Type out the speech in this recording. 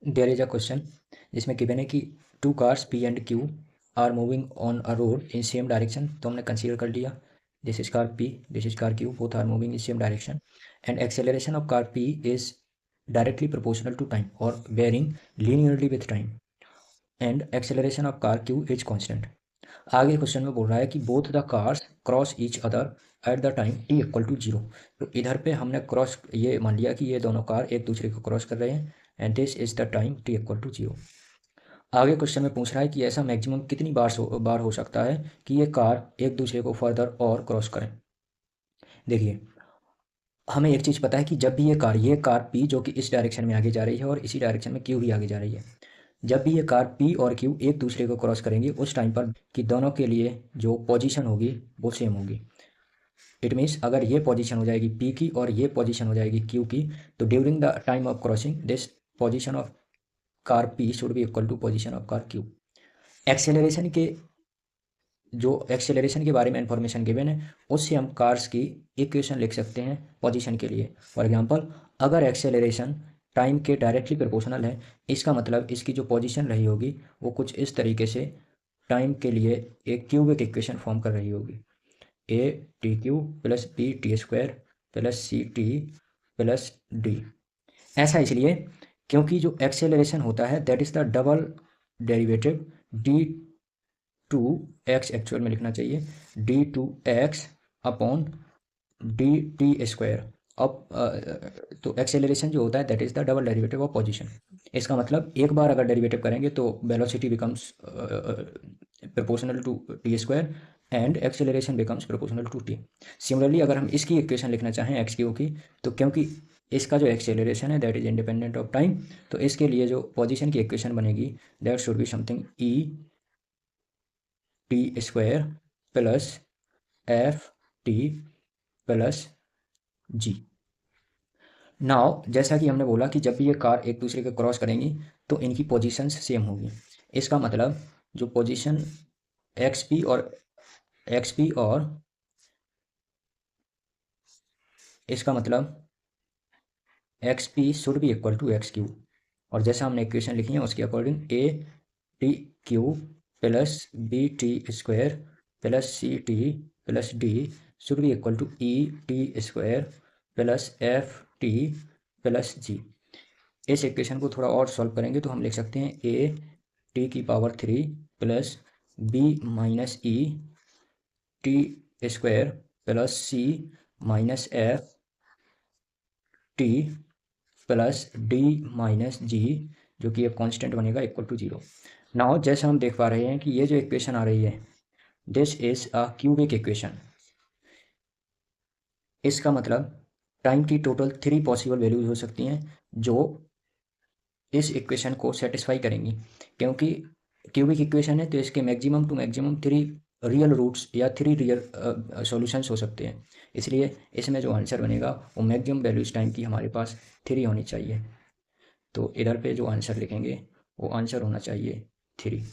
There is a question जिसमें given है कि two cars P and Q are moving on a road in same direction. तो हमने consider कर लिया this is car P, this is car Q, both are moving in same direction and acceleration of car P is directly proportional to time और varying linearly with time and acceleration of car Q is constant. आगे question में बोल रहा है कि both the cars cross each other at the time t equal to zero. तो इधर पे हमने क्रॉस ये मान लिया कि ये दोनों कार एक दूसरे को क्रॉस कर रहे हैं and this is the time t equal to zero. आगे क्वेश्चन में पूछ रहा है कि ऐसा मैक्सिमम कितनी बार हो सकता है कि ये कार एक दूसरे को फर्दर और क्रॉस करें। देखिए, हमें एक चीज़ पता है कि जब भी ये कार पी जो कि इस डायरेक्शन में आगे जा रही है और इसी डायरेक्शन में क्यू भी आगे जा रही है, जब भी ये कार पी और क्यू एक दूसरे को क्रॉस करेंगे उस टाइम पर कि दोनों के लिए जो पोजीशन होगी वो सेम होगी। इट मीन्स अगर ये पोजीशन हो जाएगी पी की और ये पोजीशन हो जाएगी क्यू की, तो during the time of crossing this position of car P should be equal to position of car Q. Acceleration के एक्सेलरेशन के बारे में इंफॉर्मेशन गिवन है उससे हम कार्स की इक्वेशन लिख सकते हैं पोजीशन के लिए। फॉर एग्जांपल, अगर एक्सेलरेशन टाइम के डायरेक्टली प्रोपोर्शनल है, इसका मतलब इसकी जो पोजीशन रही होगी वो कुछ इस तरीके से टाइम के लिए एक क्यूबिक इक्वेशन फॉर्म कर रही होगी, a t cube plus b t square plus c t plus d. ऐसा इसलिए क्योंकि जो एक्सेलरेशन होता है that is the double derivative d two x, actual में लिखना चाहिए d two x upon d t square. अब तो एक्सेलरेशन जो होता है that is the double derivative of position. इसका मतलब एक बार अगर डेरिवेटिव करेंगे तो velocity becomes proportional to t square and acceleration becomes proportional to t. Similarly अगर हम इसकी इक्वेशन लिखना चाहें एक्स क्यू की, तो क्योंकि इसका जो एक्सेलरेशन है that is independent of time, तो इसके लिए जो पोजीशन की इक्वेशन बनेगी that should be something e t square plus f t plus g. Now जैसा कि हमने बोला कि जब भी ये कार एक दूसरे को क्रॉस करेंगी तो इनकी पोजीशंस सेम होगी। इसका मतलब जो पोजीशन एक्स पी और इसका मतलब x P should be equal to x Q, और जैसा हमने इक्वेशन लिखी है उसके according a t cube plus b t square plus c t plus d should be equal to e t square plus f t plus g. इस equation को थोड़ा और सॉल्व करेंगे तो हम लिख सकते हैं ए टी की power 3 plus b minus e t square plus c minus f t plus d minus g, जो कि एक कांस्टेंट बनेगा इक्वल टू जीरो। नाउ जैसे हम देख पा रहे हैं कि ये जो इक्वेशन आ रही है this is a cubic equation. इसका मतलब टाइम की टोटल 3 पॉसिबल वैल्यूज हो सकती हैं जो इस इक्वेशन को सेटिस्फाई करेंगी। क्योंकि क्यूबिक इक्वेशन है तो इसके maximum to maximum 3 real roots या 3 रियल सॉल्यूशंस हो सकते हैं। इसलिए इसमें जो आंसर बनेगा वो मैक्सिमम वैल्यूज टाइम की हमारे पास 3 होनी चाहिए। तो इधर पे जो आंसर लिखेंगे वो आंसर होना चाहिए 3।